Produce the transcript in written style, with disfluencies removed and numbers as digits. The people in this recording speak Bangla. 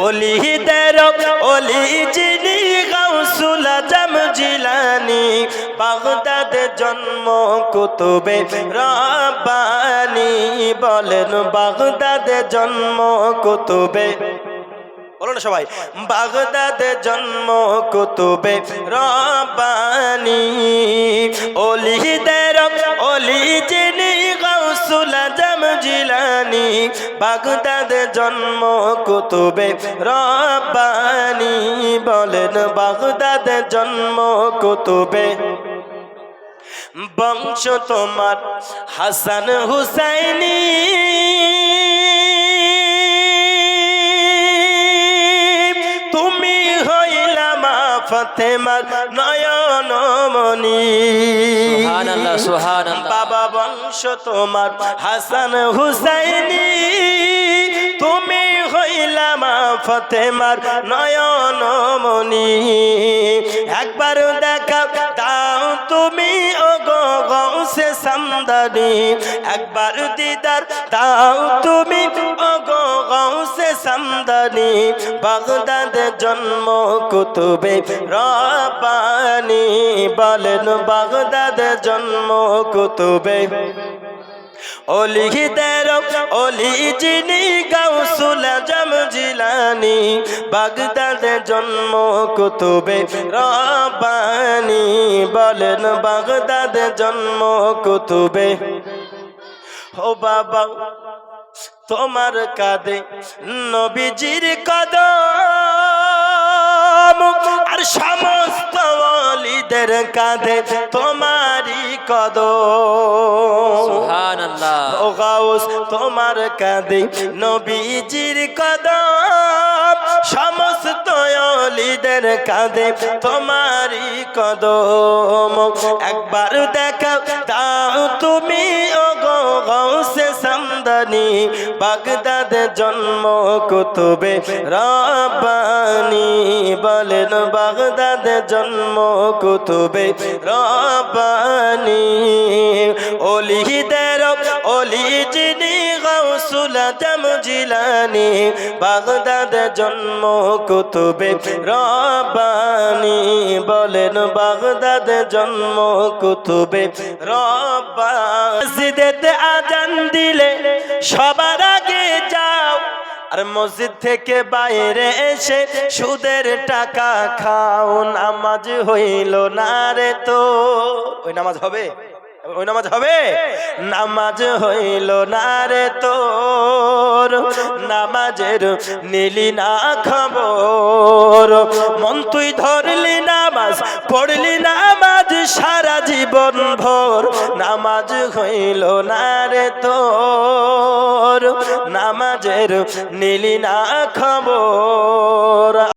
ওলিদের ওলি যিনি গাউসুল আজম জিলানী, বাগদাদে জন্ম কুতুবে রব্বানী। বলেন বাগদাদে জন্ম কুতুবে, বলো না সবাই, বাগদাদে জন্ম কুতুবে রব্বানী। ওলিদের ওলি যিনি গাউসুল আজম জিলানী, বাগদাদে জন্ম কুতুবে রব্বানী। বলেন বাগদাদে জন্ম কুতুবে। বংশ তোমার হাসান হুসাইনি, তুমি হইলা মা ফাতেমার নয়ন মনি। সুবহানাল্লাহ, সুবহানাল্লাহ। বাবা বংশ তোমার হাসান হুসাইনি, তুমি হইলা মা ফাতেমার নয়ন মনি। একবার দেখা দাও তুমি ও গো গাউসে সামদানি, একবার দিদার দাও তুমি ও গো গাউসে সামদানি। বাগদাদে জন্ম কুতুবে রব্বানী। বলেন বাগদাদে জন্ম কুতুবে। ওলিদের ওলি যিনি গাউসুল আজম জিলানী, বাগদাদে জন্ম কুতুবে রব্বানী। বলেন বাগদাদে জন্ম কুতুবে। ও বাবা তোমার কাঁধে নবীজির কদম, আর সমস্ত ওলিদের কাঁধে তোমারই কদম। সুবহানাল্লাহ। ও গাউস তোমার কাঁধে নবীজির কদম, সমস্ত ওলিদের কাঁধে তোমারই কদম। একবার দেখা দাও তুমি ও গো গাউসে সামদানি, বাগদাদে জন্ম কুতুবে রব্বানী। বলেন বাগদাদে জন্ম কুতুবে রব্বানী। ওলিদের ওলি যিনি গাউসুল আজম জিলানী, বাগদাদে জন্ম কুতুবে রব্বানী। বলেন বাগদাদে জন্ম কুতুবে রব্বানী। মসজিদেতে আজান দিলে সবার আগে যাও, আর মসজিদ থেকে বাইরে এসে সুদের টাকা খাও। নামাজ হইল না রে তো, ওই নামাজ হবে? ওই নামাজ হবে? নামাজ হইল না রে তোর, নামাজের নিলি না খবর। মন তুই ধরলি নামাজ, পড়লি নামাজ সারা জীবন ভোর। নামাজ হইল না রে তোর, নামাজের নিলি না খবর।